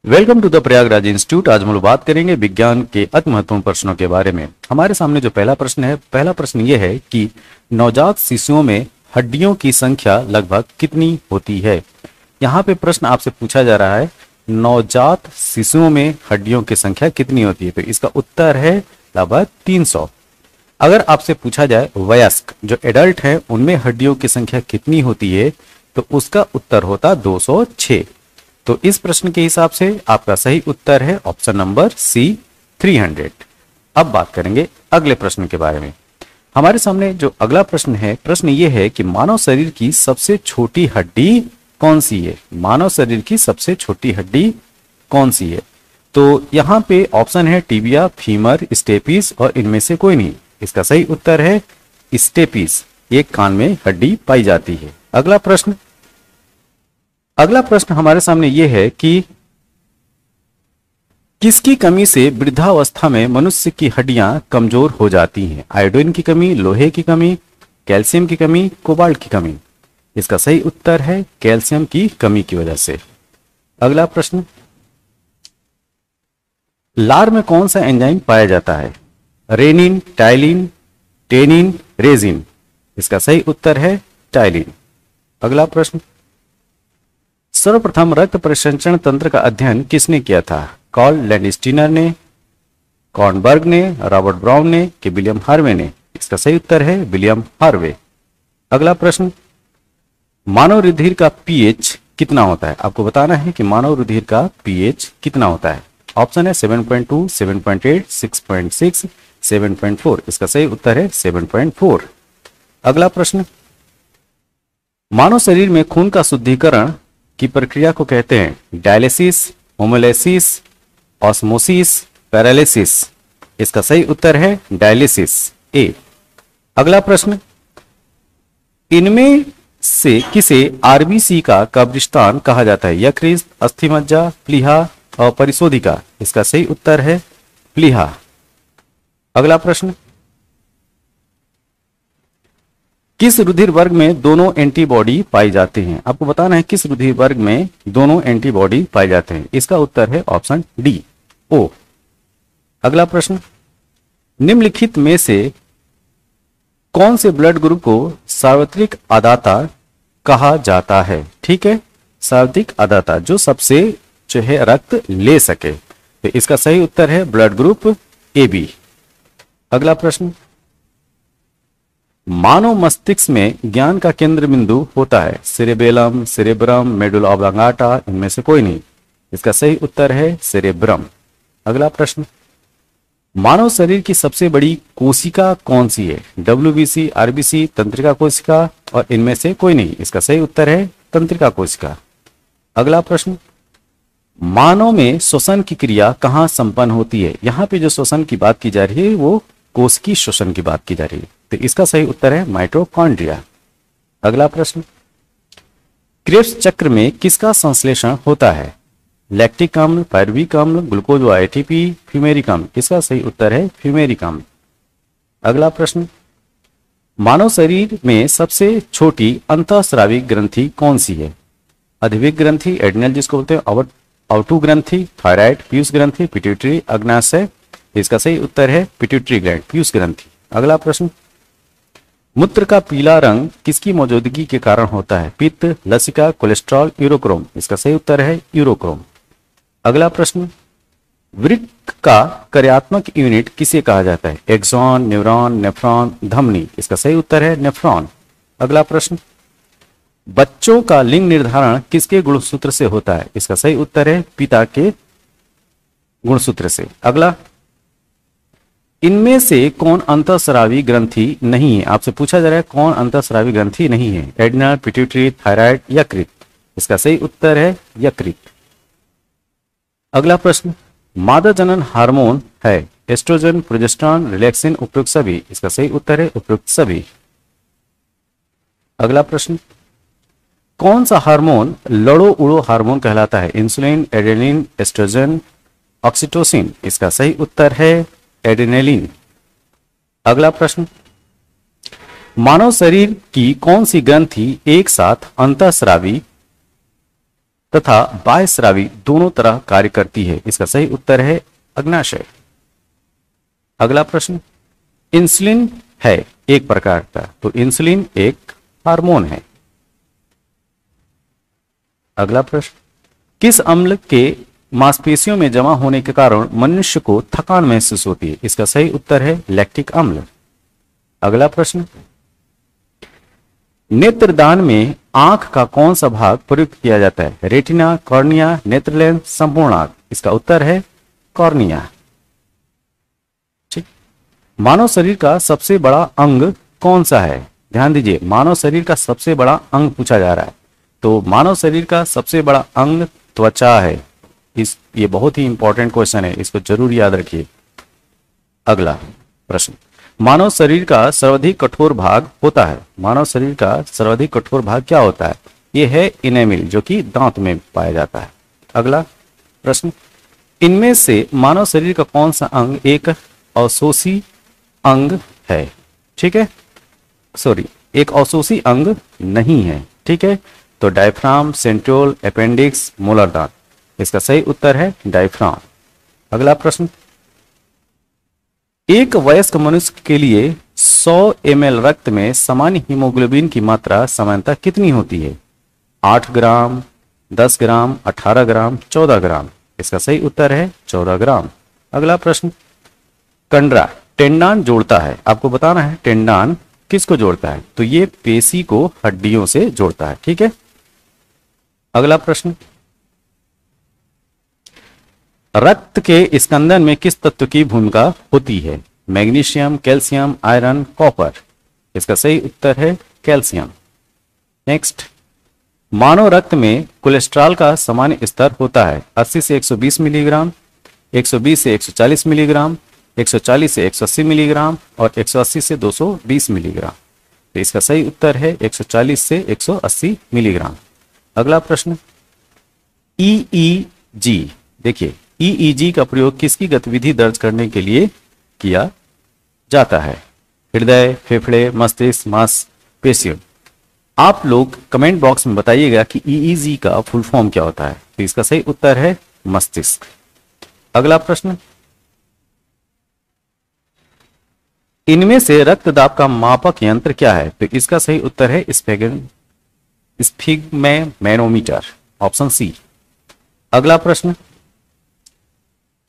Welcome to the Prayagraj institute. आज हम लोग बात करेंगे विज्ञान के अति महत्वपूर्ण प्रश्नों के बारे में। हमारे सामने जो पहला प्रश्न ये है कि नवजात शिशुओं में हड्डियों की संख्या लगभग कितनी होती है। यहाँ पे प्रश्न आपसे पूछा जा रहा है नवजात शिशुओं में हड्डियों की संख्या कितनी होती है, तो इसका उत्तर है लगभग 300। अगर आपसे पूछा जाए वयस्क जो एडल्ट है उनमें हड्डियों की संख्या कितनी होती है, तो उसका उत्तर होता 206। तो इस प्रश्न के हिसाब से आपका सही उत्तर है ऑप्शन नंबर सी 300। अब बात करेंगे अगले प्रश्न के बारे में। हमारे सामने जो अगला प्रश्न है, प्रश्न ये है कि मानव शरीर की सबसे छोटी हड्डी कौन सी है। मानव शरीर की सबसे छोटी हड्डी कौन सी है, तो यहाँ पे ऑप्शन है टिबिया, फीमर, स्टेपिस और इनमें से कोई नहीं। इसका सही उत्तर है स्टेपिस, एक कान में हड्डी पाई जाती है। अगला प्रश्न हमारे सामने यह है कि किसकी कमी से वृद्धावस्था में मनुष्य की हड्डियां कमजोर हो जाती हैं। आयोडीन की कमी, लोहे की कमी, कैल्शियम की कमी, कोबाल्ट की कमी। इसका सही उत्तर है कैल्शियम की कमी की वजह से। अगला प्रश्न, लार में कौन सा एंजाइम पाया जाता है। Rennin, ptyalin, tannin, resin. इसका सही उत्तर है टाइलिन। अगला प्रश्न, सर्वप्रथम रक्त परिसंचरण तंत्र का अध्ययन किसने किया था। कार्ल लैंडस्टीनर ने, कॉर्नबर्ग ने, रॉबर्ट ब्राउन ने कि विलियम हार्वे ने। इसका सही उत्तर है विलियम हार्वे। अगला प्रश्न, मानव रुधिर का पीएच कितना होता है। आपको बताना है कि मानव रुधिर का पीएच कितना होता है। ऑप्शन है 7.2, 7.8, 6.6, 7.4। इसका सही उत्तर है 7.4। अगला प्रश्न, मानव शरीर में खून का शुद्धिकरण की प्रक्रिया को कहते हैं डायलिसिस, होमोलाइसिस, ऑस्मोसिस, पैरालिसिस। इसका सही उत्तर है डायलिसिस ए। अगला प्रश्न, इनमें से किसे आरबीसी का कब्रिस्तान कहा जाता है। यकृत, अस्थिमज्जा, प्लीहा और परिशोधिका। इसका सही उत्तर है प्लीहा। अगला प्रश्न, किस रुधिर वर्ग में दोनों एंटीबॉडी पाई जाते हैं। आपको बताना है किस रुधिर वर्ग में दोनों एंटीबॉडी पाए जाते हैं। इसका उत्तर है ऑप्शन डी, ओ। अगला प्रश्न, निम्नलिखित में से कौन से ब्लड ग्रुप को सार्वत्रिक अदाता कहा जाता है। ठीक है, सार्वत्रिक अदाता जो सबसे जो है रक्त ले सके, तो इसका सही उत्तर है ब्लड ग्रुप ए बी। अगला प्रश्न, मानव मस्तिष्क में ज्ञान का केंद्र बिंदु होता है। सेरेबेलम, सेरेब्रम, मेडुला ऑब्लांगाटा, इनमें से कोई नहीं। इसका सही उत्तर है सेरेब्रम। अगला प्रश्न, मानव शरीर की सबसे बड़ी कोशिका कौन सी है। डब्ल्यूबीसी, आरबीसी, तंत्रिका कोशिका और इनमें से कोई नहीं। इसका सही उत्तर है तंत्रिका कोशिका। अगला प्रश्न, मानव में श्वसन की क्रिया कहां संपन्न होती है। यहां पे जो श्वसन की बात की जा रही है वो कोशिकीय श्वसन की बात की जा रही है, तो इसका सही उत्तर है माइटोकॉन्ड्रिया। अगला प्रश्न, क्रेब्स चक्र में किसका संश्लेषण होता है। लैक्टिक अम्ल, पायरुविक अम्ल, ग्लूकोज व एटीपी, फ्यूमेरिक अम्ल। इसका सही उत्तर है फ्यूमेरिक अम्ल। अगला प्रश्न, मानव शरीर में सबसे छोटी अंतःस्रावी ग्रंथि कौन सी है। अधिविक ग्रंथि, एड्रिनल जिसको बोलते हैं, आउटू ग्रंथि, थायराइड, पीयूष ग्रंथि, पिट्यूटरी, अग्नाशय। इसका सही उत्तर है पिट्यूटरी ग्लैंड, पीयूष ग्रंथि। अगला प्रश्न, मूत्र का पीला रंग किसकी मौजूदगी के कारण होता है। पित्त, लसिका, कोलेस्ट्रॉल, यूरोक्रोम। इसका सही उत्तर है यूरोक्रोम। अगला प्रश्न, वृक्क का कार्यात्मक यूनिट किसे कहा जाता है। एक्सॉन, न्यूरॉन, नेफ्रॉन, धमनी। इसका सही उत्तर है नेफ्रॉन। अगला प्रश्न, बच्चों का लिंग निर्धारण किसके गुणसूत्र से होता है। इसका सही उत्तर है पिता के गुणसूत्र से। अगला, इनमें से कौन अंतःस्रावी ग्रंथि नहीं है। आपसे पूछा जा रहा है कौन अंतःस्रावी ग्रंथि नहीं है। एड्रिनल, पिट्यूटरी, थायराइड, यकृत। इसका सही उत्तर है यकृत। अगला प्रश्न, मादा जनन हार्मोन है एस्ट्रोजन, प्रोजेस्टेरॉन, रिलैक्सिन, उपयुक्त सभी। इसका सही उत्तर है उपयुक्त सभी। अगला प्रश्न, कौन सा हार्मोन लड़ो उड़ो हार्मोन कहलाता है। Insulin, adrenaline, oestrogen, oxytocin. इसका सही उत्तर है एड्रेनलिन। अगला प्रश्न, मानव शरीर की कौन सी ग्रंथि एक साथ अंतःस्रावी तथा बाह्यस्रावी दोनों तरह कार्य करती है? इसका सही उत्तर है अग्नाशय। अगला प्रश्न, इंसुलिन है एक प्रकार का, तो इंसुलिन एक हार्मोन है। अगला प्रश्न, किस अम्ल के मांसपेशियों में जमा होने के कारण मनुष्य को थकान महसूस होती है? इसका सही उत्तर है लैक्टिक अम्ल। अगला प्रश्न, नेत्रदान में आंख का कौन सा भाग प्रयुक्त किया जाता है? रेटिना, कॉर्निया, नेत्र लेंस, संपूर्ण आंख? इसका उत्तर है कॉर्निया। ठीक। मानव शरीर का सबसे बड़ा अंग कौन सा है? ध्यान दीजिए, मानव शरीर का सबसे बड़ा अंग पूछा जा रहा है, तो मानव शरीर का सबसे बड़ा अंग त्वचा है। ये बहुत ही इंपॉर्टेंट क्वेश्चन है, इसको जरूर याद रखिए। अगला प्रश्न, मानव शरीर का सर्वाधिक कठोर भाग होता है? मानव शरीर का सर्वाधिक कठोर भाग क्या होता है? यह है इनेमिल, जो कि दांत में पाया जाता है। अगला प्रश्न, इनमें से मानव शरीर का कौन सा अंग एक अवशोषी अंग है? ठीक है, सॉरी, एक अवशोषी अंग नहीं है। ठीक है, तो डायफ्राम, सेंट्रियोल, अपेंडिक्स, मोलर दांत? इसका सही उत्तर है डायफ्राम। अगला प्रश्न, एक वयस्क मनुष्य के लिए 100 ml रक्त में सामान्य हीमोग्लोबिन की मात्रा सामान्यतः कितनी होती है? 8 ग्राम, 10 ग्राम, 18 ग्राम, 14 ग्राम? इसका सही उत्तर है 14 ग्राम। अगला प्रश्न, कंडरा टेंडान जोड़ता है, आपको बताना है टेंडान किसको जोड़ता है? तो ये पेशी को हड्डियों से जोड़ता है। ठीक है। अगला प्रश्न, रक्त के स्कंदन में किस तत्व की भूमिका होती है? Magnesium, calcium, iron, copper? इसका सही उत्तर है कैल्शियम। नेक्स्ट, मानव रक्त में कोलेस्ट्रॉल का सामान्य स्तर होता है 80 से 120 मिलीग्राम, 120 से 140 मिलीग्राम, 140 से 180 मिलीग्राम और 180 से 220 मिलीग्राम? तो इसका सही उत्तर है 140 से 180 मिलीग्राम। अगला प्रश्न, ईईजी, देखिए ईईजी का प्रयोग किसकी गतिविधि दर्ज करने के लिए किया जाता है? हृदय, फेफड़े, मस्तिष्क, मांसपेशियों? आप लोग कमेंट बॉक्स में बताइएगा कि ईईजी का फुल फॉर्म क्या होता है। तो इसका सही उत्तर है मस्तिष्क। अगला प्रश्न, इनमें से रक्तदाब का मापक यंत्र क्या है? तो इसका सही उत्तर है स्फिग्मैनोमीटर, ऑप्शन सी। अगला प्रश्न,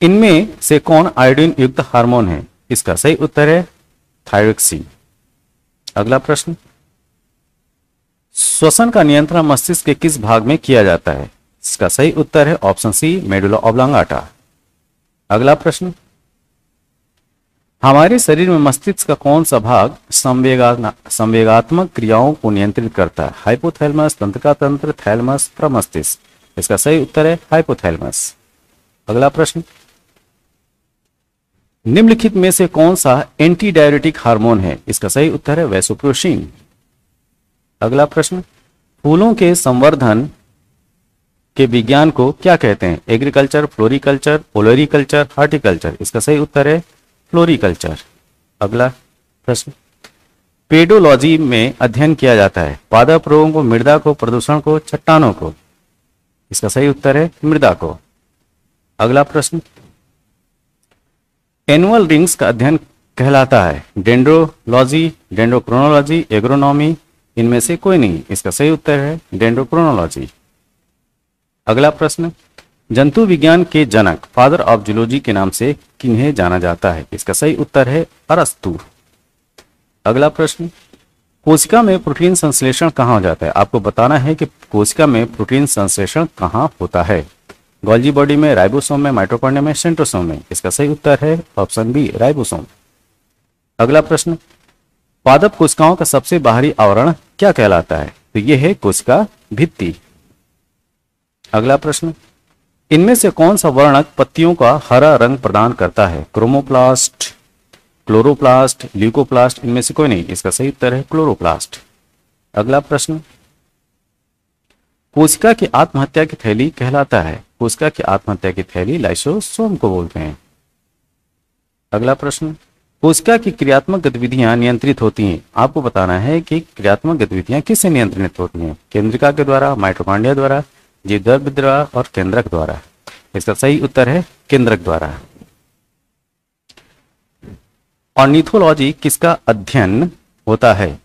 इनमें से कौन आयोडीन युक्त हार्मोन है? इसका सही उत्तर है थायरोक्सिन। अगला प्रश्न, श्वसन का नियंत्रण मस्तिष्क के किस भाग में किया जाता है? इसका सही उत्तर है ऑप्शन सी, मेडुला ऑब्लांगाटा। अगला प्रश्न, हमारे शरीर में मस्तिष्क का कौन सा भाग संवेगात्मक क्रियाओं को नियंत्रित करता है? हाइपोथैलेमस, तंत्रिका तंत्र, थैलेमस, प्रमस्तिष्क? इसका सही उत्तर है हाइपोथैलेमस। अगला प्रश्न, निम्नलिखित में से कौन सा एंटी डायरेटिक हार्मोन है? इसका सही उत्तर है वैसोप्रेसिन। अगला प्रश्न, फूलों के संवर्धन के विज्ञान को क्या कहते हैं? Agriculture, floriculture, olericulture, horticulture? इसका सही उत्तर है फ्लोरिकल्चर। अगला प्रश्न, पेडोलॉजी में अध्ययन किया जाता है पादप रोगों को, मृदा को, प्रदूषण को, चट्टानों को? इसका सही उत्तर है मृदा को। अगला प्रश्न, एनुअल रिंग्स का अध्ययन कहलाता है डेंड्रोलॉजी, डेंड्रोक्रोनोलॉजी, एग्रोनॉमी? इनमें से कोई नहीं। इसका सही उत्तर है डेंड्रोक्रोनोलॉजी। अगला प्रश्न, जंतु विज्ञान के जनक, फादर ऑफ जूलॉजी के नाम से किन्हें जाना जाता है? इसका सही उत्तर है अरस्तु। अगला प्रश्न, कोशिका में प्रोटीन संश्लेषण कहाँ हो जाता है? आपको बताना है कि कोशिका में प्रोटीन संश्लेषण कहाँ होता है? गोल्जी बॉडी में, राइबोसोम में, माइटोकॉन्ड्रिया में, सेंट्रोसोम में? इसका सही उत्तर है ऑप्शन बी, राइबोसोम। अगला प्रश्न, पादप कोशिकाओं का सबसे बाहरी आवरण क्या कहलाता है? तो यह है कोशिका भित्ति। अगला प्रश्न, इनमें से कौन सा वर्णक पत्तियों का हरा रंग प्रदान करता है? Chromoplast, chloroplast, leucoplast? इनमें से कोई नहीं। इसका सही उत्तर है क्लोरोप्लास्ट। अगला प्रश्न, कोशिका की आत्महत्या की थैली कहलाता है? कोशिका की आत्महत्या की थैली लाइसोसोम को बोलते हैं। अगला प्रश्न, कोशिका की क्रियात्मक गतिविधियां नियंत्रित होती हैं? आपको बताना है कि क्रियात्मक गतिविधियां किससे नियंत्रित होती हैं? केंद्रिका के द्वारा, माइटोकॉन्ड्रिया द्वारा, जी द्रव्य द्वारा और केंद्रक द्वारा। इसका सही उत्तर है केंद्रक द्वारा। ऑर्निथोलॉजी किसका अध्ययन होता है?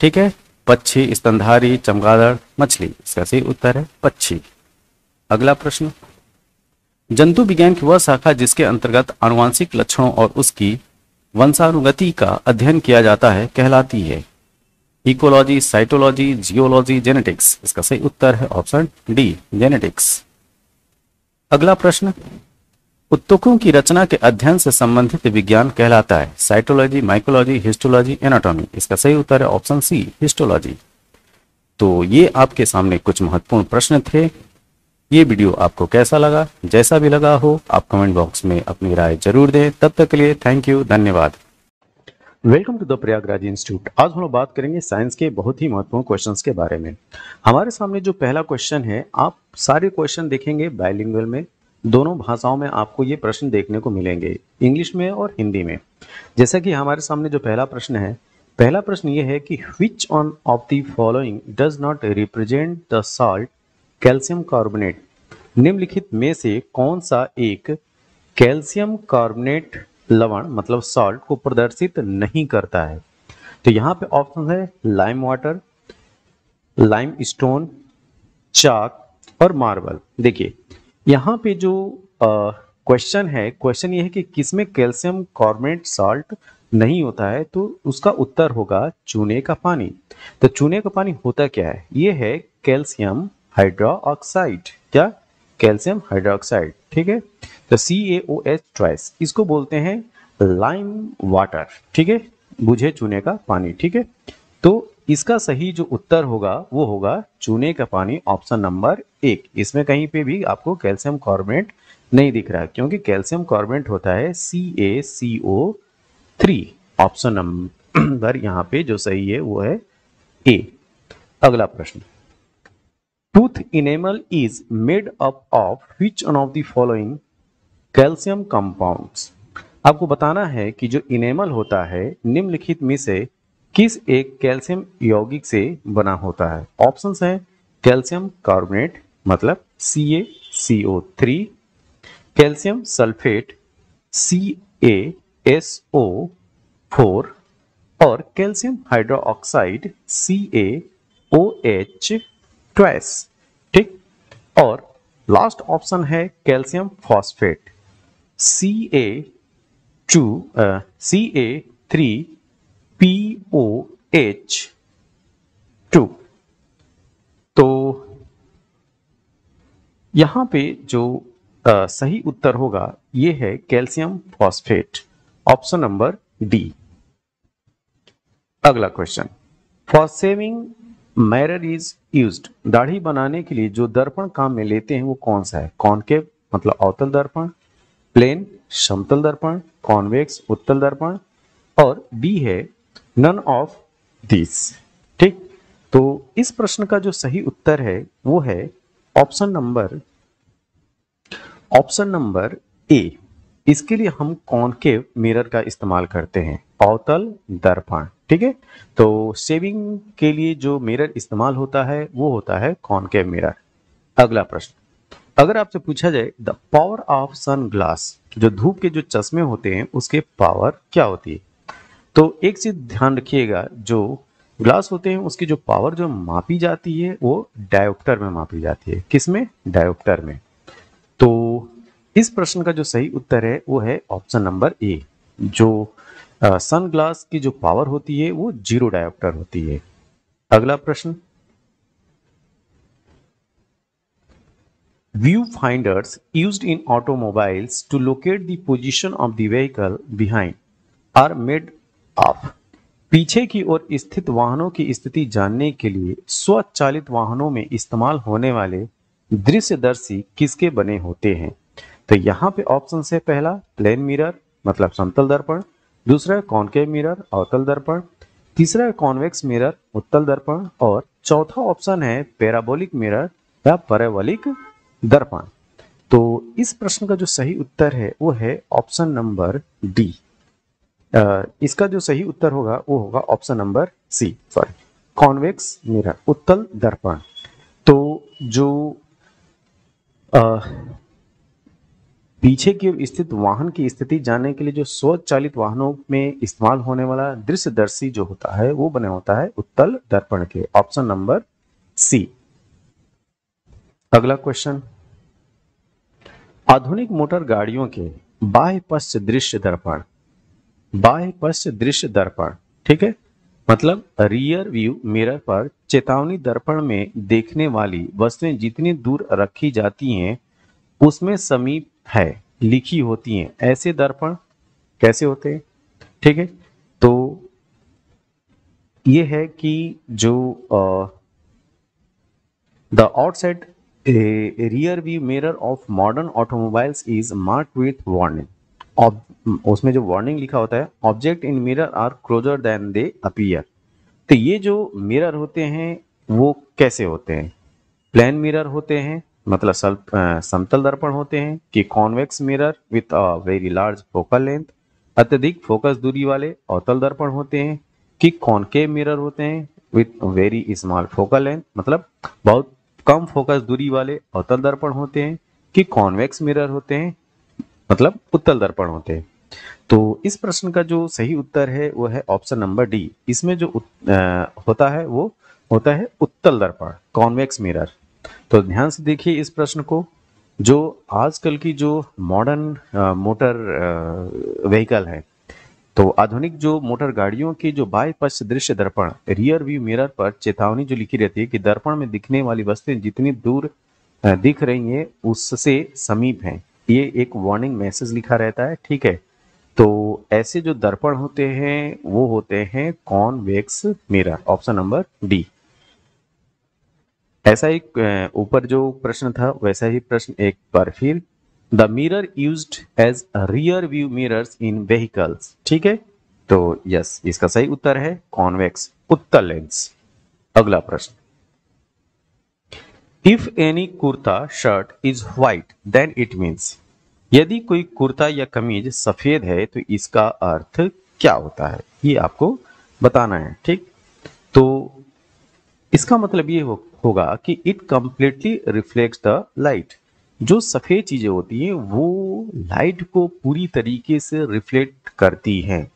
ठीक है, पक्षी, स्तनधारी, चमगादड़, मछली। इसका सही उत्तर है पक्षी। अगला प्रश्न, जंतु विज्ञान की वह शाखा जिसके अंतर्गत आनुवांशिक लक्षणों और उसकी वंशानुगति का अध्ययन किया जाता है कहलाती है? Ecology, cytology, geology, genetics. इसका सही उत्तर है ऑप्शन डी, जेनेटिक्स। अगला प्रश्न, उत्तकों की रचना के अध्ययन से संबंधित विज्ञान कहलाता है? Cytology, mycology, histology, anatomy. इसका सही उत्तर है ऑप्शन सी, हिस्टोलॉजी। तो ये आपके सामने कुछ महत्वपूर्ण प्रश्न थे। ये वीडियो आपको कैसा लगा? जैसा भी लगा हो आप कमेंट बॉक्स में अपनी राय जरूर दें। तब तक के लिए थैंक यू, धन्यवाद। Welcome to the Prayagraj institute. आज हम लोग बात करेंगे साइंस के बहुत ही महत्वपूर्ण क्वेश्चंस के बारे में। हमारे सामने जो पहला क्वेश्चन है, आप सारे क्वेश्चन देखेंगे बाइलिंगुअल में, दोनों भाषाओं में आपको ये प्रश्न देखने को मिलेंगे, इंग्लिश में और हिंदी में। जैसा कि हमारे सामने जो पहला प्रश्न है, पहला प्रश्न ये है कि विच one of the following does not represent the salt calcium carbonate? निम्नलिखित में से कौन सा एक कैल्शियम कार्बोनेट लवण मतलब सॉल्ट को प्रदर्शित नहीं करता है? तो यहाँ पे ऑप्शन है लाइम वाटर, लाइम स्टोन, चाक और मार्बल। देखिए यहाँ पे जो क्वेश्चन है, क्वेश्चन ये है कि किसमें कैल्शियम कार्बोनेट सॉल्ट नहीं होता है, तो उसका उत्तर होगा चूने का पानी। तो चूने का पानी होता क्या है? ये है कैल्शियम हाइड्रोक्साइड। क्या? Calcium hydroxide. ठीक है, तो CaOH ट्वाइस, इसको बोलते हैं लाइम वाटर। ठीक है, बुझे चूने का पानी। ठीक है, तो इसका सही जो उत्तर होगा वो होगा चूने का पानी, ऑप्शन नंबर 1। इसमें कहीं पे भी आपको कैल्शियम कार्बोनेट नहीं दिख रहा है, क्योंकि कैल्शियम कार्बोनेट होता है CaCO3। ऑप्शन नंबर यहाँ पे जो सही है वो है ए। अगला प्रश्न, tooth enamel is made up of which one of the following calcium compounds? आपको बताना है कि जो इनेमल होता है निम्नलिखित में से किस एक कैल्शियम यौगिक से बना होता है? ऑप्शंस हैं कैल्शियम कार्बोनेट मतलब CaCO3, कैल्शियम सल्फेट CaSO4 और कैल्शियम हाइड्रोक्साइड CaOH ट्वाइस। ठीक, और लास्ट ऑप्शन है कैल्शियम फॉस्फेट Ca3POH2। तो यहां पे जो सही उत्तर होगा ये है calcium phosphate, option number D. अगला question, for shaving mirror is used? दाढ़ी बनाने के लिए जो दर्पण काम में लेते हैं वो कौन सा है? कॉनकेव मतलब अवतल दर्पण, प्लेन समतल दर्पण, कॉन्वेक्स उत्तल दर्पण, और बी है नन ऑफ दिस। ठीक, तो इस प्रश्न का जो सही उत्तर है वो है ऑप्शन नंबर ए। इसके लिए हम कॉनकेव मिरर का इस्तेमाल करते हैं, अवतल दर्पण। ठीक है, तो शेविंग के लिए जो मिरर इस्तेमाल होता है वो होता है कॉनकेव मिरर। अगला प्रश्न, अगर आपसे पूछा जाए the power of sun glass, जो धूप के जो चश्मे होते हैं उसके पावर क्या होती है? तो एक चीज ध्यान रखिएगा, जो ग्लास होते हैं उसकी जो पावर जो मापी जाती है वो डायोप्टर में मापी जाती है। किसमें? डायोप्टर में। तो इस प्रश्न का जो सही उत्तर है वो है ऑप्शन नंबर ए। जो सन ग्लास की जो पावर होती है वो 0 डायोप्टर होती है। अगला प्रश्न, viewfinders used in automobiles to locate the position of the vehicle behind are made of? पीछे की ओर स्थित वाहनों की स्थिति जानने के लिए स्वचालित वाहनों में इस्तेमाल होने वाले दृश्यदर्शी किसके बने होते हैं? तो यहाँ पे ऑप्शन है, पहला प्लेन मिरर मतलब समतल दर्पण, दूसरा कॉनकेव मिरर अवतल दर्पण, तीसरा कॉन्वेक्स मिरर उत्तल दर्पण, और चौथा ऑप्शन है पैराबोलिक मिरर या पैराबोलिक दर्पण। तो इस प्रश्न का जो सही उत्तर है वो है ऑप्शन नंबर डी। इसका जो सही उत्तर होगा वो होगा option number C, sorry, convex mirror उत्तल दर्पण। तो जो पीछे की ओर स्थित वाहन की स्थिति जानने के लिए जो स्वचालित वाहनों में इस्तेमाल होने वाला दृश्यदर्शी जो होता है वो बने होता है उत्तल दर्पण के। Option number C. अगला क्वेश्चन, आधुनिक मोटर गाड़ियों के बाह्य पश्च दृश्य दर्पण, बाह्य पश्च दृश्य दर्पण, ठीक है, मतलब रियर व्यू मिरर पर चेतावनी दर्पण में देखने वाली वस्तुएं जितनी दूर रखी जाती हैं उसमें समीप है लिखी होती हैं, ऐसे दर्पण कैसे होते हैं? ठीक है, तो ये है कि जो the outside rear view mirror of modern automobiles is marked with warning. उसमें जो वार्निंग लिखा होता है, object in mirror are closer than they appear. तो ये जो मिरर होते हैं वो कैसे होते हैं? प्लेन मिरर होते हैं, मतलब समतल दर्पण होते हैं, कि convex mirror with a very large focal length, अत्यधिक फोकस दूरी वाले अवतल दर्पण होते हैं, कि कॉनकेव मिरर होते हैं with very small focal length, मतलब बहुत कम फोकस दूरी वाले अवतल दर्पण होते हैं, कि कॉन्वेक्स मिरर होते हैं, मतलब उत्तल दर्पण होते हैं। तो इस प्रश्न का जो सही उत्तर है वो है ऑप्शन नंबर डी। इसमें जो होता है वो होता है उत्तल दर्पण, कॉन्वेक्स मिरर। तो ध्यान से देखिए इस प्रश्न को। जो आजकल की जो मॉडर्न मोटर व्हीकल है, तो आधुनिक जो मोटर गाड़ियों की जो बाह्य पश्च दृश्य दर्पण, रियर व्यू मिरर पर चेतावनी जो लिखी रहती है कि दर्पण में दिखने वाली वस्तुएं जितनी दूर दिख रही हैं उससे समीप हैं, ये एक वार्निंग मैसेज लिखा रहता है, ठीक है। तो ऐसे जो दर्पण होते हैं वो होते हैं convex mirror, option number D. ऐसा ही ऊपर जो प्रश्न था वैसा ही प्रश्न एक बार फिर, the mirror used as rear view mirrors in vehicles, ठीक है। तो यस, इसका सही उत्तर है कॉन्वेक्स, उत्तल लेंस। अगला प्रश्न, if any kurta shirt is white then it means, यदि कोई कुर्ता या कमीज सफेद है तो इसका अर्थ क्या होता है, ये आपको बताना है, ठीक। तो इसका मतलब ये होगा कि it completely reflects the light. जो सफेद चीजें होती हैं वो लाइट को पूरी तरीके से रिफ्लेक्ट करती हैं,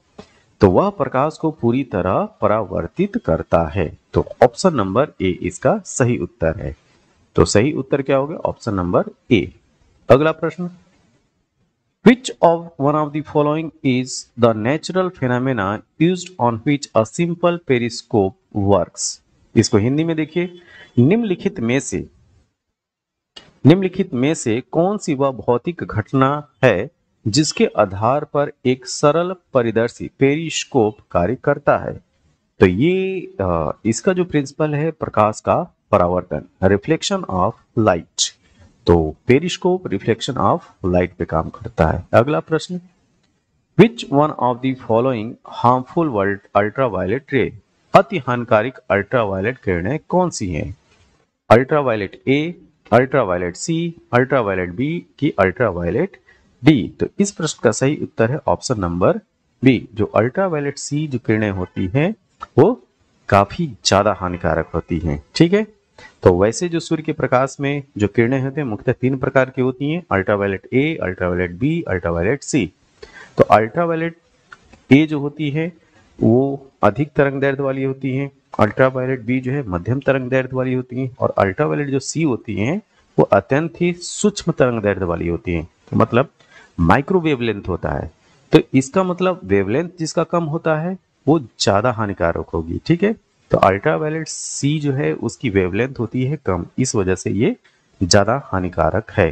तो वह प्रकाश को पूरी तरह परावर्तित करता है। तो ऑप्शन नंबर ए इसका सही उत्तर है। तो सही उत्तर क्या होगा? Option number A. अगला प्रश्न, Which of one of the following is the natural phenomena used on which a simple periscope works? इसको हिंदी में देखिए, निम्नलिखित में से कौन सी वह भौतिक घटना है जिसके आधार पर एक सरल परिदर्शी पेरिस्कोप कार्य करता है? तो ये इसका जो प्रिंसिपल है प्रकाश का परावर्तन, रिफ्लेक्शन ऑफ लाइट। तो पेरिस्कोप रिफ्लेक्शन ऑफ लाइट पे काम करता है। अगला प्रश्न, which one of the following harmful ultraviolet ray, अति हानिकारक अल्ट्रावायलेट किरणें कौन सी हैं? Ultraviolet A, ultraviolet C, ultraviolet B की अल्ट्रावायलेट डी? तो इस प्रश्न का सही उत्तर है ऑप्शन नंबर बी। जो अल्ट्रावायलेट सी जो किरणें होती हैं वो काफी ज्यादा हानिकारक होती हैं, ठीक है। तो वैसे जो सूर्य के प्रकाश में जो किरणें होती हैं मुख्यतः 3 प्रकार की होती हैं, ultraviolet A, ultraviolet B, ultraviolet C. तो अल्ट्रावायलेट ए जो होती है वो अधिक तरंग दैर्ध्य वाली होती है, अल्ट्रावायलेट बी जो है मध्यम तरंग दैर्ध्य वाली होती है, और अल्ट्रावायलेट जो सी होती है वो अत्यंत ही सूक्ष्म तरंग दैर्ध्य वाली होती है, तो मतलब माइक्रो वेवलेंथ होता है। तो इसका मतलब वेवलेंथ जिसका कम होता है वो ज्यादा हानिकारक होगी, ठीक है। तो अल्ट्रावायलेट सी जो है उसकी वेवलेंथ होती है कम, इस वजह से ये ज्यादा हानिकारक है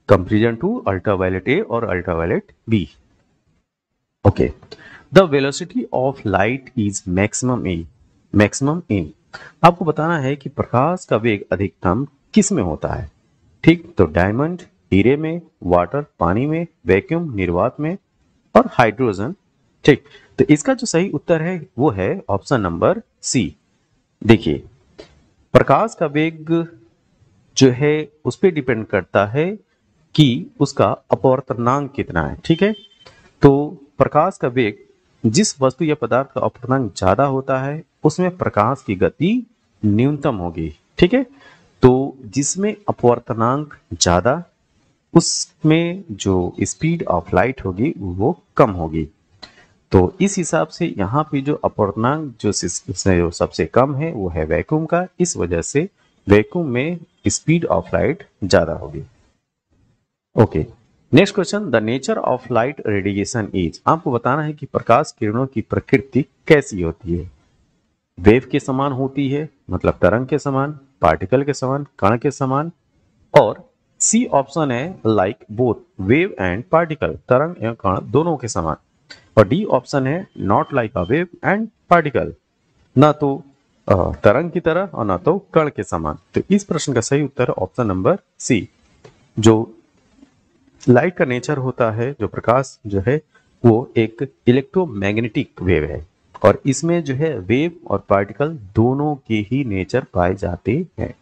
कंपेरिजन टू अल्ट्रावायलेट ए और ultraviolet B. Okay, the velocity of light is maximum in, आपको बताना है कि प्रकाश का वेग अधिकतम किस में होता है, ठीक। तो डायमंड, हीरे में, वाटर पानी में, वैक्यूम निर्वात में, और हाइड्रोजन, ठीक। तो इसका जो सही उत्तर है वो है ऑप्शन नंबर सी। देखिए, प्रकाश का वेग जो है उस पर डिपेंड करता है कि उसका अपवर्तनांक कितना है, ठीक है। तो प्रकाश का वेग, जिस वस्तु या पदार्थ का अपवर्तनांक ज्यादा होता है उसमें प्रकाश की गति न्यूनतम होगी, ठीक है। तो जिसमें अपवर्तनांक ज्यादा, उसमें जो स्पीड ऑफ लाइट होगी वो कम होगी। तो इस हिसाब से यहाँ पे जो अपवर्तनांक जो सबसे कम है वो है वैक्यूम का, इस वजह से वैक्यूम में स्पीड ऑफ लाइट ज्यादा होगी। Okay, next question, the nature of light radiation is, आपको बताना है कि प्रकाश किरणों की प्रकृति कैसी होती है। वेव के समान होती है, मतलब तरंग के समान, पार्टिकल के समान, कण के समान, और सी ऑप्शन है like both wave and particle, तरंग एवं कण दोनों के समान, और डी ऑप्शन है not like a wave and particle, ना तो तरंग की तरह और ना तो कण के समान। तो इस प्रश्न का सही उत्तर है ऑप्शन नंबर सी। जो लाइट का नेचर होता है, जो प्रकाश जो है वो एक इलेक्ट्रोमैग्नेटिक वेव है, और इसमें जो है वेव और पार्टिकल दोनों के ही नेचर पाए जाते हैं।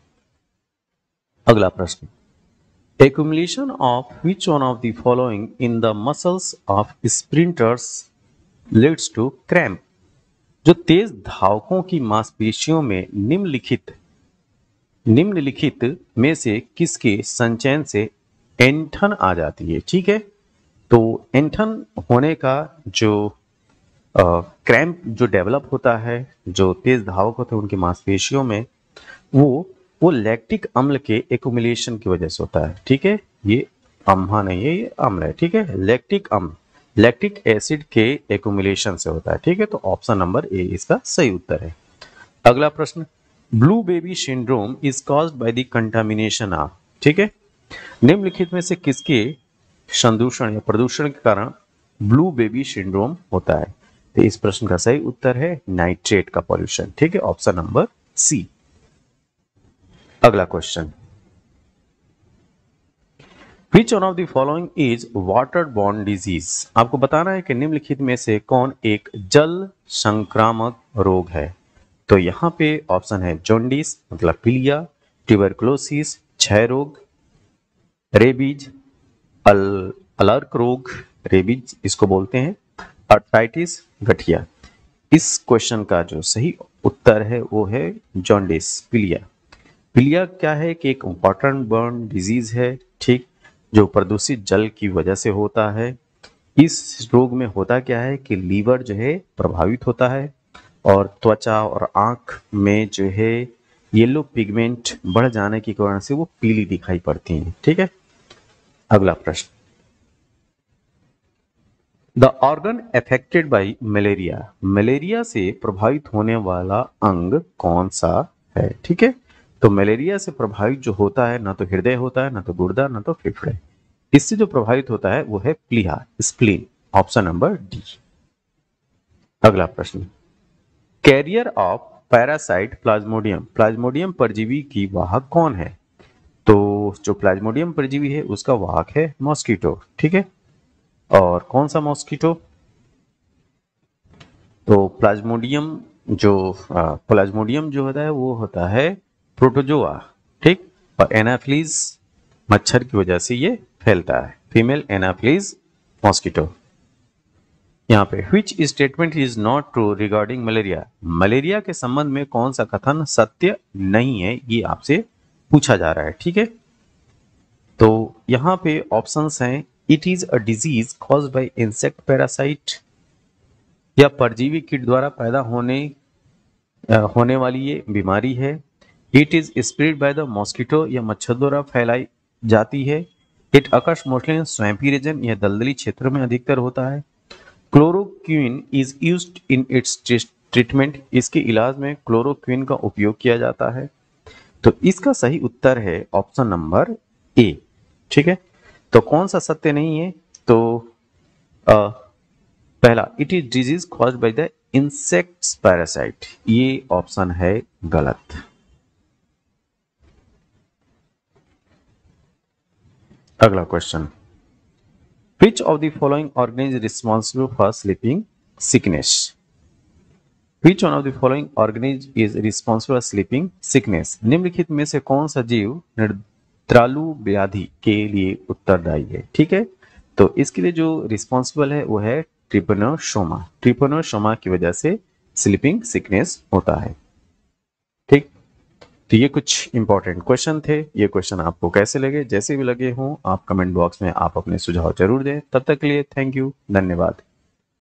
अगला प्रश्न, accumulation of which one of the following in the muscles of sprinters leads to cramp? जो तेज धावकों की मांसपेशियों में निम्नलिखित में से किसके संचयन से ऐंठन आ जाती है? ठीक है, तो ऐंठन होने का जो क्रैम्प जो डेवलप होता है, जो तेज धावक होते हैं उनकी मांसपेशियों में, वो लैक्टिक अम्ल के एक्युमुलेशन की वजह से होता है। ठीक है, ये अम्हा नहीं है, ये अम्ल है। ठीक है, लैक्टिक अम्ल, लैक्टिक एसिड के एक्युमुलेशन से होता है। ठीक है, तो ऑप्शन नंबर ए इसका सही उत्तर है। अगला प्रश्न, blue baby syndrome is caused by the contamination of, ठीक है, निम्नलिखित में से किसके संदूषण या प्रदूषण के कारण ब्लू बेबी सिंड्रोम होता है? तो इस प्रश्न का सही उत्तर है नाइट्रेट का पॉल्यूशन। ठीक है, ऑप्शन नंबर सी। अगला question, Which one of the following is waterborne disease? आपको बताना है कि निम्नलिखित में से कौन एक जल संक्रामक रोग है। तो यहाँ पे ऑप्शन है जॉन्डिस मतलब पीलिया, ट्यूबरकुलोसिस क्षय रोग, रेबीज अलर्क रोग, रेबीज इसको बोलते हैं, आर्थराइटिस गठिया। इस क्वेश्चन का जो सही उत्तर है वो है जॉन्डिस, पीलिया। पीलिया क्या है कि एक वाटर बर्न डिजीज है, ठीक, जो प्रदूषित जल की वजह से होता है। इस रोग में होता क्या है कि लीवर जो है प्रभावित होता है, और त्वचा और आंख में जो है येलो पिगमेंट बढ़ जाने के कारण से वो पीली दिखाई पड़ती है। ठीक है, अगला प्रश्न, the organ affected by malaria, malaria से प्रभावित होने वाला अंग कौन सा है? ठीक है, तो मलेरिया से प्रभावित जो होता है ना तो हृदय होता है, ना तो गुर्दा, ना तो फेफड़े। इससे जो प्रभावित होता है वो है प्लीहा, स्प्लीन, ऑप्शन नंबर डी। अगला प्रश्न, carrier of parasite Plasmodium, Plasmodium परजीवी की वाहक कौन है? तो जो प्लाज्मोडियम परजीवी है उसका वाहक है मॉस्किटो। ठीक है, और कौन सा मॉस्किटो? तो प्लाज्मोडियम जो होता है वो होता है प्रोटोजोआ। ठीक, और एनाफिलीज मच्छर की वजह से ये फैलता है, फीमेल एनाफिलीज मॉस्किटो। यहाँ पे which statement is not true regarding malaria, malaria के संबंध में कौन सा कथन सत्य नहीं है, ये आपसे पूछा जा रहा है। ठीक है, तो यहाँ पे ऑप्शंस हैं, it is a disease caused by insect parasite, या परजीवी कीट द्वारा पैदा होने वाली ये बीमारी है, it is spread by the mosquito, या मच्छर द्वारा फैलाई जाती है, it occurs mostly in swampy region, यह दलदली क्षेत्र में अधिकतर होता है, chloroquine is used in its treatment, इसके इलाज में क्लोरोक्विन का उपयोग किया जाता है। तो इसका सही उत्तर है ऑप्शन नंबर ए। ठीक है, तो कौन सा सत्य नहीं है? तो पहला, it is disease caused by the insects parasite, ये ऑप्शन है गलत। अगला question, Which of the following organ is responsible for sleeping sickness? Which one of the following organ is responsible for sleeping sickness? निम्नलिखित में से कौन सा जीव निद्रालु व्याधि के लिए उत्तरदायी है? ठीक है, तो इसके लिए जो रिस्पॉन्सिबल है वो है ट्रिपनोसोमा, ट्रिपनोसोमा की वजह से स्लीपिंग सिकनेस होता है। ठीक, तो ये कुछ इंपॉर्टेंट क्वेश्चन थे। ये क्वेश्चन आपको कैसे लगे, जैसे भी लगे हों आप कमेंट बॉक्स में आप अपने सुझाव जरूर दें। तब तक के लिए थैंक यू, धन्यवाद।